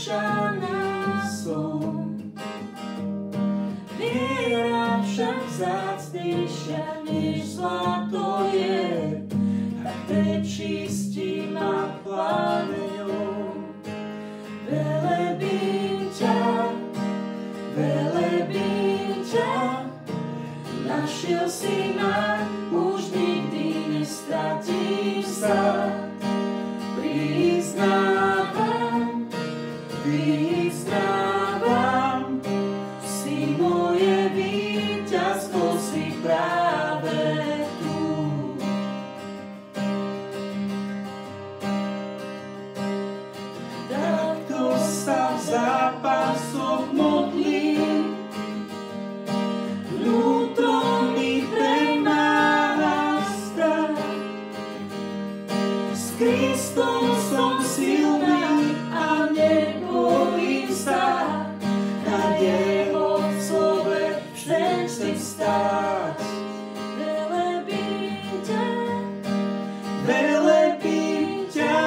zmiešaný som. Viera však vzácnejšia než zlato je, a prečistí ma plámeňom. Velebím ťa, našiel si ma, už nikdy nestratím sa. Vyznávam, si moje víťazstvo, si práve tu. Takto sa v zápasoch modlím, vnútrom mi premáha strach. S Kristom som silný a nebojím sa, na jeho slove vždy chcem stáť. Velebím ťa,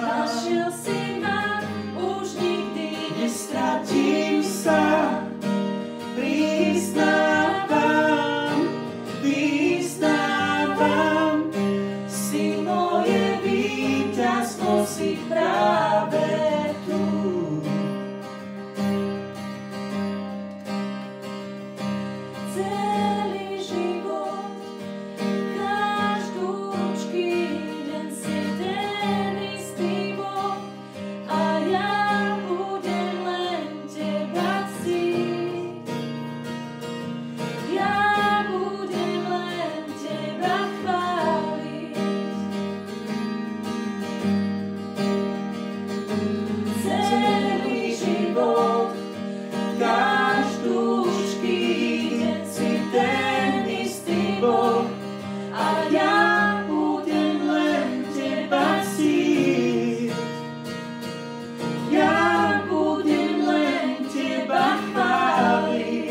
našiel si ma, už nikdy nestratím sa. Vyznávam, si moje víťazstvo, si práve tu. Celý život, každúčky deň si ten istý Boh, a ja budem len teba ctiť. Ja budem len teba chváliť. Celý život, každúčky deň si ten istý Boh, a ja budem len teba ctiť. Ja budem len teba chváliť.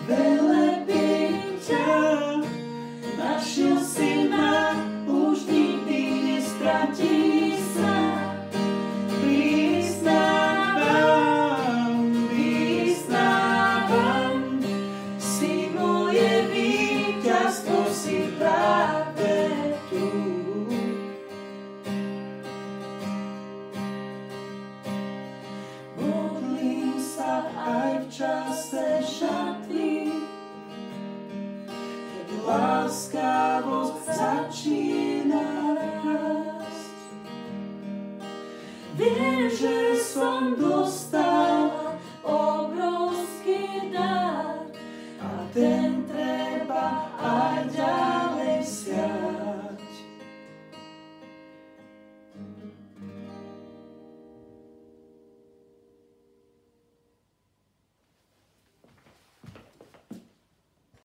Velebím ťa, našiel si ma, už nikdy nestratí sa. Vyznávam, si moje víťazstvo, si práve tu. Modlím sa aj v čase žatvy, keď láskavosť začína rásť. Viem, že som dostala obrovský dar, a ten treba aj ďalej